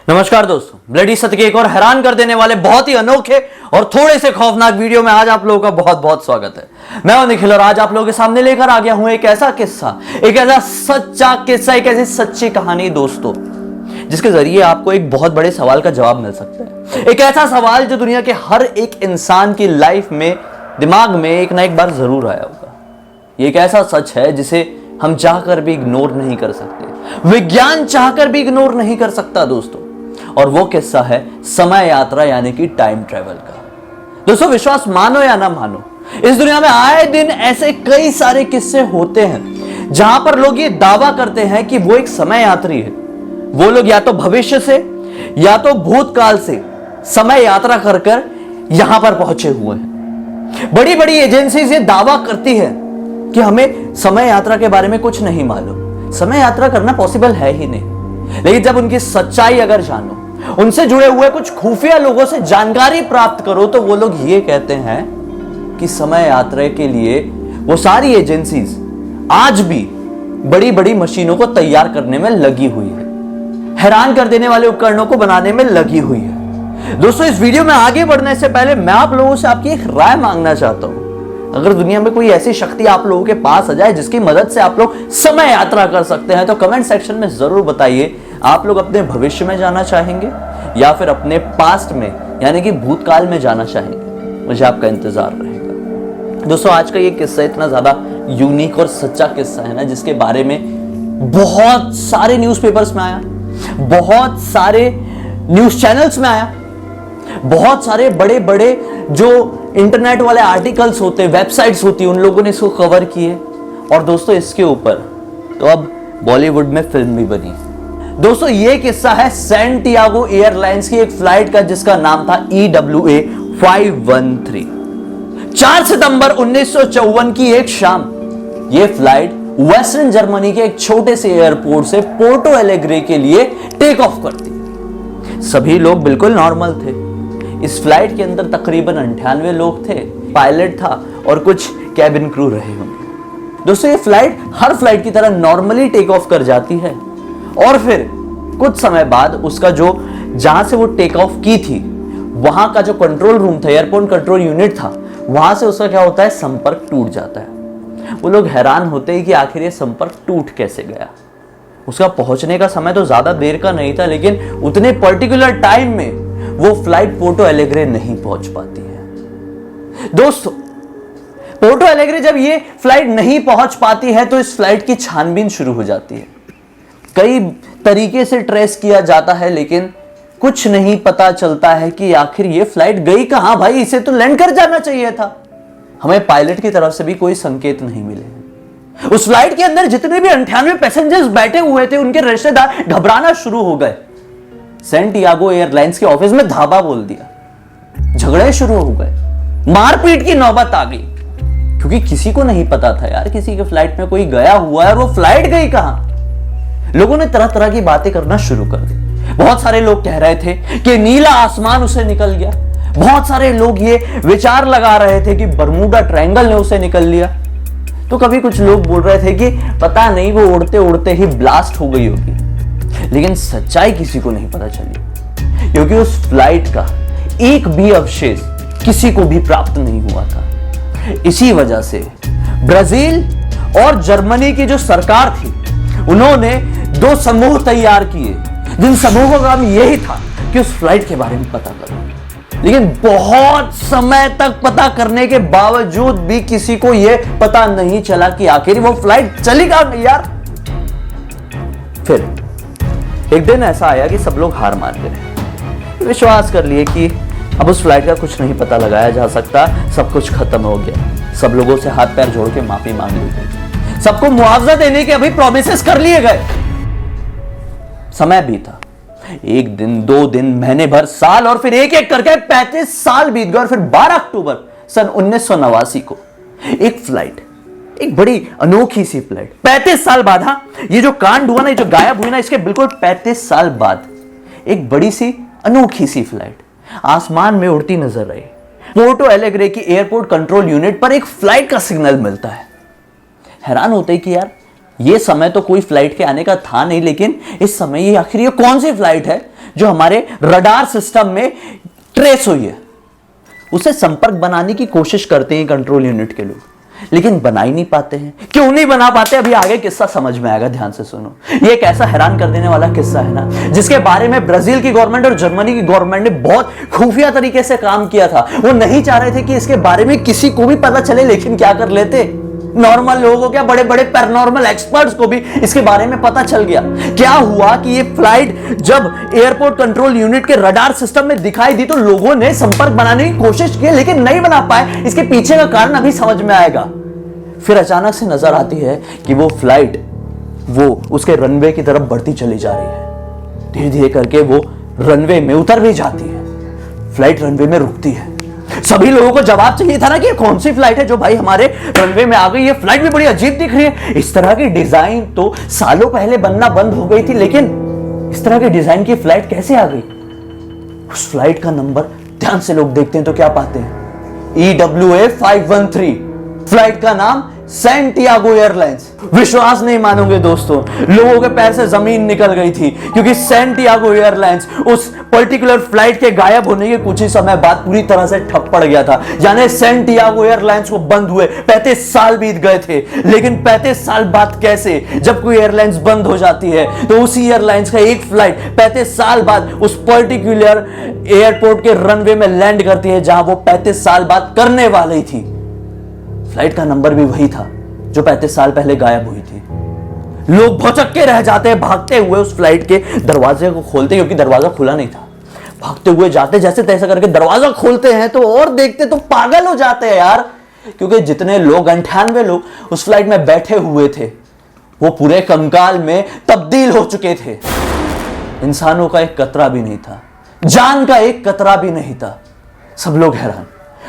नमस्कार दोस्तों, ब्लडी सत्य के एक और हैरान कर देने वाले बहुत ही अनोखे और थोड़े से खौफनाक वीडियो में आज आप लोगों का बहुत बहुत स्वागत है। मैं हूं निखिल और आज आप लोगों के सामने लेकर आ गया हूं एक ऐसा किस्सा, एक ऐसा सच्चा किस्सा, एक ऐसी सच्ची कहानी दोस्तों, जिसके जरिए आपको एक बहुत बड़े सवाल का जवाब मिल सकता है। एक ऐसा सवाल जो दुनिया के हर एक इंसान की लाइफ में, दिमाग में एक ना एक बार जरूर आया होगा। ये एक ऐसा सच है जिसे हम चाहकर भी इग्नोर नहीं कर सकते, विज्ञान चाहकर भी इग्नोर नहीं कर सकता दोस्तों। और वो किस्सा है समय यात्रा यानी कि टाइम ट्रेवल का। दोस्तों, विश्वास मानो या ना मानो, इस दुनिया में आए दिन ऐसे कई सारे किस्से होते हैं जहां पर लोग ये दावा करते हैं कि वो एक समय यात्री है। वो लोग या तो भविष्य से या तो भूतकाल से समय यात्रा कर कर यहां पर पहुंचे हुए हैं। बड़ी बड़ी एजेंसीज ये दावा करती है कि हमें समय यात्रा के बारे में कुछ नहीं मालूम, समय यात्रा करना पॉसिबल है ही नहीं। लेकिन जब उनकी सच्चाई अगर जानो, उनसे जुड़े हुए कुछ खुफिया लोगों से जानकारी प्राप्त करो, तो वो लोग ये कहते हैं कि समय यात्रा के लिए वो सारी एजेंसीज आज भी बड़ी बड़ी मशीनों को तैयार करने में लगी हुई है, हैरान कर देने वाले उपकरणों को बनाने में लगी हुई है। दोस्तों, इस वीडियो में आगे बढ़ने से पहले मैं आप लोगों से आपकी एक राय मांगना चाहता हूं। अगर दुनिया में कोई ऐसी शक्ति आप लोगों के पास आ जाए जिसकी मदद से आप लोग समय यात्रा कर सकते हैं, तो कमेंट सेक्शन में जरूर बताइए आप लोग अपने भविष्य में जाना चाहेंगे या फिर अपने पास्ट में यानी कि भूतकाल में जाना चाहेंगे। मुझे आपका इंतजार रहेगा। दोस्तों, आज का ये किस्सा इतना ज्यादा यूनिक और सच्चा किस्सा है ना, जिसके बारे में बहुत सारे न्यूज़पेपर्स में आया, बहुत सारे न्यूज चैनल्स में आया, बहुत सारे बड़े बड़े जो इंटरनेट वाले आर्टिकल्स होते, वेबसाइट्स होती, उन लोगों ने इसको कवर किए। और दोस्तों, इसके ऊपर तो अब बॉलीवुड में फिल्म भी बनी। दोस्तों, ये किस्सा है सैंटियागो एयरलाइंस की एक फ्लाइट का, जिसका नाम था EWA 513। 4 सितंबर 1954 की एक शाम ये फ्लाइट वेस्टर्न जर्मनी के एक छोटे से एयरपोर्ट से पोर्टो एलेग्रे के लिए टेक ऑफ करती। सभी लोग बिल्कुल नॉर्मल थे। इस फ्लाइट के अंदर तकरीबन 98 लोग थे, पायलट था और कुछ कैबिन क्रू रहे होंगे। दोस्तों, ये फ्लाइट हर फ्लाइट की तरह नॉर्मली टेक ऑफ कर जाती है और फिर कुछ समय बाद उसका जो जहां से वो टेक ऑफ की थी, वहां का जो कंट्रोल रूम था, एयरपोर्ट कंट्रोल यूनिट था, वहां से उसका क्या होता है, संपर्क टूट जाता है। वो लोग हैरान होते हैं कि आखिर ये संपर्क टूट कैसे गया। उसका पहुंचने का समय तो ज्यादा देर का नहीं था, लेकिन उतने पर्टिकुलर टाइम में वो फ्लाइट पोर्टो एलेग्रे नहीं पहुंच पाती है। दोस्तों, पोर्टो एलेग्रे जब ये फ्लाइट नहीं पहुंच पाती है तो इस फ्लाइट की छानबीन शुरू हो जाती है। कई तरीके से ट्रेस किया जाता है, लेकिन कुछ नहीं पता चलता है कि आखिर ये फ्लाइट गई कहां। भाई, इसे तो लैंड कर जाना चाहिए था। हमें पायलट की तरफ से भी कोई संकेत नहीं मिले। उस फ्लाइट के अंदर जितने भी 98 पैसेंजर्स बैठे हुए थे, उनके रिश्तेदार घबराना शुरू हो गए। सैंटियागो एयरलाइंस के ऑफिस में धाबा बोल दिया, झगड़े शुरू हो गए, मारपीट की नौबत आ गई, क्योंकि किसी को नहीं पता था यार, किसी के फ्लाइट में कोई गया हुआ है और वो फ्लाइट गई कहां। लोगों ने तरह तरह की बातें करना शुरू कर दी। बहुत सारे लोग कह रहे थे कि नीला आसमान उसे निकल गया। बहुत सारे लोग ये विचार लगा रहे थे कि बरमूडा ट्रायंगल ने उसे निकल लिया। तो कभी कुछ लोग बोल रहे थे कि पता नहीं वो उड़ते उड़ते ही ब्लास्ट हो गई होगी। लेकिन सच्चाई किसी को नहीं पता चली, क्योंकि उस फ्लाइट का एक भी अवशेष किसी को भी प्राप्त नहीं हुआ था। इसी वजह से ब्राजील और जर्मनी की जो सरकार थी, उन्होंने 2 समूह तैयार किए, जिन समूहों का काम यही था कि उस फ्लाइट के बारे में पता करो। लेकिन बहुत समय तक पता करने के बावजूद भी किसी को यह पता नहीं चला कि आखिर वो फ्लाइट चली कहां गई यार। फिर एक दिन ऐसा आया कि सब लोग हार मान गए, विश्वास कर लिए कि अब उस फ्लाइट का कुछ नहीं पता लगाया जा सकता, सब कुछ खत्म हो गया। सब लोगों से हाथ पैर जोड़ के माफी मांग ली गई, सबको मुआवजा देने के अभी प्रॉमिसेस कर लिए गए। समय बीता, 1 दिन, 2 दिन, महीने भर, साल, और फिर एक एक करके 35 साल बीत गए। और फिर 12 अक्टूबर सन 1989 को एक फ्लाइट, एक बड़ी अनोखी सी फ्लाइट, 35 साल बाद, हाँ, ये जो कांड हुआ ना, ये जो गायब हुई ना, इसके बिल्कुल 35 साल बाद एक बड़ी सी अनोखी सी फ्लाइट आसमान में उड़ती नजर आई। पोर्टो एलेग्रे की एयरपोर्ट कंट्रोल यूनिट पर एक फ्लाइट का सिग्नल मिलता है। हैरान होते हैं कि यार, ये समय तो कोई फ्लाइट के आने का था नहीं, लेकिन इस समय ये आखिर ये कौन सी फ्लाइट है जो हमारे रडार सिस्टम में ट्रेस हुई है, उसे संपर्क बनाने की कोशिश करते हैं कंट्रोल यूनिट के लोग, लेकिन बना ही नहीं पाते हैं। क्यों नहीं बना पाते, अभी आगे किस्सा समझ में आएगा, ध्यान से सुनो। ये एक ऐसा हैरान कर देने वाला किस्सा है ना, जिसके बारे में ब्राजील की गवर्नमेंट और जर्मनी की गवर्नमेंट ने बहुत खुफिया तरीके से काम किया था। वो नहीं चाह रहे थे कि इसके बारे में किसी को भी पता चले, लेकिन क्या कर लेते, नॉर्मल लोगों को क्या, बड़े बड़े पैरानॉर्मल एक्सपर्ट्स को भी इसके बारे में पता चल गया। क्या हुआ कि ये फ्लाइट जब एयरपोर्ट कंट्रोल यूनिट के रडार सिस्टम में दिखाई दी तो लोगों ने संपर्क बनाने की कोशिश की, लेकिन नहीं बना पाए। इसके पीछे का कारण अभी समझ में आएगा। फिर अचानक से नजर आती है कि वो फ्लाइट वो उसके रनवे की तरफ बढ़ती चली जा रही है। धीरे धीरे करके वो रनवे में उतर भी जाती है, फ्लाइट रनवे में रुकती है। सभी लोगों को जवाब चाहिए था ना कि कौन सी फ्लाइट है जो भाई हमारे रनवे में आ गई। ये फ्लाइट भी बड़ी अजीब दिख रही है। इस तरह की डिजाइन तो सालों पहले बनना बंद हो गई थी, लेकिन इस तरह की डिजाइन की फ्लाइट कैसे आ गई। उस फ्लाइट का नंबर ध्यान से लोग देखते हैं तो क्या पाते हैं, EWA 513। फ्लाइट का नाम सैंटियागो एयरलाइंस। विश्वास नहीं मानोगे दोस्तों, लोगों के पैर से जमीन निकल गई थी, क्योंकि सैंटियागो एयरलाइंस उस पर्टिकुलर फ्लाइट के गायब होने के कुछ ही समय बाद पूरी तरह से ठप पड़ गया था। यानी सैंटियागो एयरलाइंस को बंद हुए 35 साल बीत गए थे, लेकिन 35 साल बाद कैसे, जब कोई एयरलाइंस बंद हो जाती है तो उसी एयरलाइंस का एक फ्लाइट 35 साल बाद उस पर्टिकुलर एयरपोर्ट के रनवे में लैंड करती है जहां वो 35 साल बाद करने वाली थी। फ्लाइट का नंबर भी वही था जो 35 साल पहले गायब हुई थी। लोग भौचक्के रह जाते हैं, भागते हुए उस फ्लाइट के दरवाजे को खोलते, क्योंकि दरवाजा खुला नहीं था। भागते हुए जाते, जैसे तैसे करके दरवाजा खोलते हैं तो और देखते तो पागल हो जाते हैं यार, क्योंकि जितने लोग 98 लोग उस फ्लाइट में बैठे हुए थे वो पूरे कंकाल में तब्दील हो चुके थे। इंसानों का एक कतरा भी नहीं था, जान का एक कतरा भी नहीं था। सब लोग हैरान,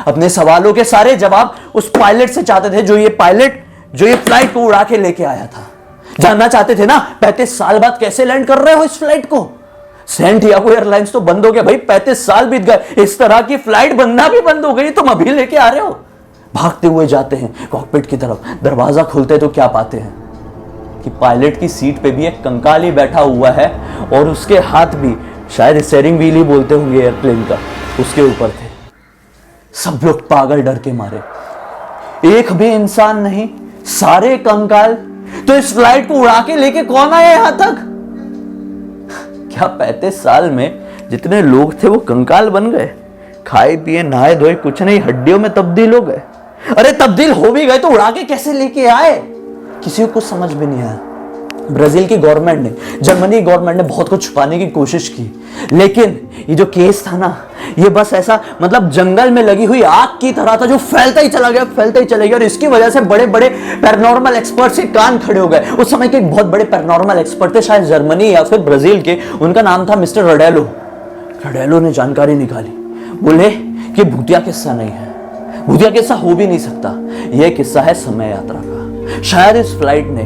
अपने सवालों के सारे जवाब उस पायलट से चाहते थे, जो ये फ्लाइट को उड़ा के लेके आया था। जानना चाहते थे ना, 35 साल बाद कैसे लैंड कर रहे हो इस फ्लाइट को। सैंटियागो एयरलाइंस तो बंद हो गया भाई, 35 साल बीत गए, इस तरह की फ्लाइट बनना भी बंद हो गई, तुम अभी लेके आ रहे हो। भागते हुए जाते हैं कॉकपिट की तरफ, दरवाजा खोलते तो क्या पाते हैं कि पायलट की सीट पे भी एक कंकाल ही बैठा हुआ है, और उसके हाथ भी शायद स्टीयरिंग व्हील ही बोलते होंगे एयरप्लेन का, उसके ऊपर थे। सब लोग पागल डर के मारे, एक भी इंसान नहीं, सारे कंकाल। तो इस फ्लाइट को उड़ा के लेके कौन आया यहां तक। क्या 35 साल में जितने लोग थे वो कंकाल बन गए, खाए पिए नहाए धोए कुछ नहीं, हड्डियों में तब्दील हो गए। अरे तब्दील हो भी गए तो उड़ा के कैसे लेके आए, किसी को कुछ समझ में नहीं आया। ब्राजील की गवर्नमेंट ने, जर्मनी की गवर्नमेंट ने बहुत कुछ छुपाने की कोशिश की, लेकिन ये जो केस था ना, ये बस ऐसा मतलब जंगल में लगी हुई आग की तरह था, जो फैलता ही चला गया, फैलता ही चला गया। और इसकी वजह से बड़े बड़े पैरानॉर्मल एक्सपर्ट्स के कान खड़े हो गए। उस समय के एक बहुत बड़े पैरानॉर्मल एक्सपर्ट थे, शायद जर्मनी या फिर ब्राजील के, उनका नाम था मिस्टर रडेलो। रडेलो ने जानकारी निकाली, बोले कि भूतिया किस्सा नहीं है, भूतिया किस्सा हो भी नहीं सकता, यह किस्सा है समय यात्रा का। शायद इस फ्लाइट ने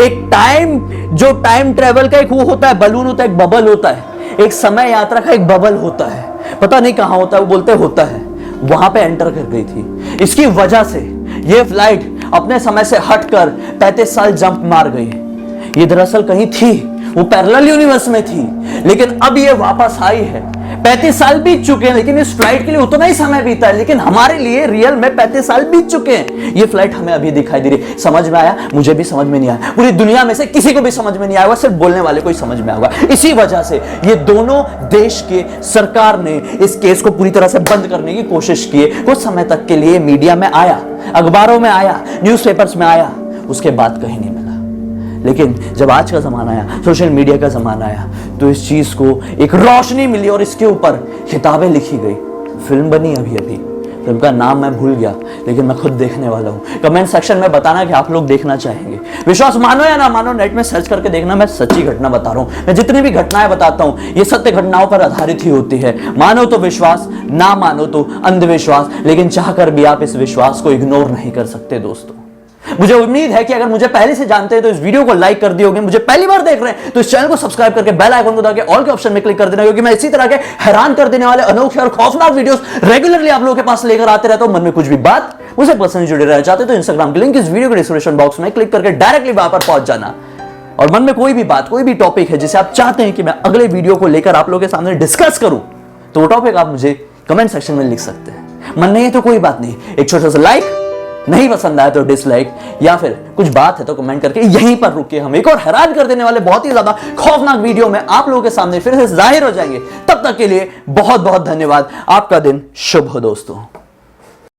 एक टाइम ट्रेवल का एक वो होता है, बलून होता है, एक बबल होता है, एक समय यात्रा का एक बबल होता है, पता नहीं कहां होता है, वो बोलते होता है, वहां पे एंटर कर गई थी। इसकी वजह से ये फ्लाइट अपने समय से हटकर 35 साल जंप मार गई। ये दरअसल कहीं थी, वो पैरेलल यूनिवर्स में थी, लेकिन अब ये वापस आई है। 35 साल बीत चुके हैं, लेकिन इस फ्लाइट के लिए उतना ही समय बीता है, लेकिन हमारे लिए रियल में 35 साल बीत चुके हैं। ये फ्लाइट हमें अभी दिखाई दे रही। समझ में आया? मुझे भी समझ में नहीं आया, पूरी दुनिया में से किसी को भी समझ में नहीं आया, सिर्फ बोलने वाले को ही समझ में आएगा। इसी वजह से ये दोनों देश के सरकार ने इस केस को पूरी तरह से बंद करने की कोशिश की। कुछ समय तक के लिए मीडिया में आया, अखबारों में आया, न्यूज़पेपर्स में आया, उसके बाद कहीं नहीं मिला। लेकिन जब आज का ज़माना आया, सोशल मीडिया का ज़माना आया, तो इस चीज़ को एक रोशनी मिली और इसके ऊपर किताबें लिखी गई, फिल्म बनी अभी अभी। फिल्म का नाम मैं भूल गया, लेकिन मैं खुद देखने वाला हूँ। कमेंट सेक्शन में बताना कि आप लोग देखना चाहेंगे। विश्वास मानो या ना मानो, नेट में सर्च करके देखना, मैं सच्ची घटना बता रहा हूँ। मैं जितनी भी घटनाएं बताता हूँ ये सत्य घटनाओं पर आधारित ही होती है। मानो तो विश्वास, ना मानो तो अंधविश्वास, लेकिन चाहकर भी आप इस विश्वास को इग्नोर नहीं कर सकते दोस्तों। मुझे उम्मीद है कि अगर मुझे पहले से जानते हैं तो इस वीडियो को लाइक कर दिए होंगे। मुझे पहली बार देख रहे हैं तो इस चैनल को सब्सक्राइब करके बेल आइकन को दबा के ऑल के ऑप्शन में क्लिक कर देना, क्योंकि मैं इसी तरह के हैरान कर देने वाले अनोखे और खौफनाक वीडियोस रेगुलरली आप लोगों के पास लेकर आते रहता हूं। मन में कुछ भी बात मुझसे पर्सनली जुड़े रहना चाहते तो इंस्टाग्राम के लिंक इस वीडियो के डिस्क्रिप्शन बॉक्स में क्लिक करके डायरेक्टली वहां पर पहुंच जाना। और मन में कोई भी बात, कोई भी टॉपिक है जिसे आप चाहते हैं कि मैं अगले वीडियो को लेकर आप लोगों के सामने डिस्कस करूं, तो वो टॉपिक आप मुझे कमेंट सेक्शन में लिख सकते हैं। मन नहीं है तो कोई बात नहीं, एक छोटा सा लाइक, नहीं पसंद आया तो डिसलाइक, या फिर कुछ बात है तो कमेंट करके यहीं पर रुक के हम एक और हैरान कर देने वाले बहुत ही ज्यादा खौफनाक वीडियो में आप लोगों के सामने फिर से जाहिर हो जाएंगे। तब तक के लिए बहुत बहुत धन्यवाद। आपका दिन शुभ हो दोस्तों।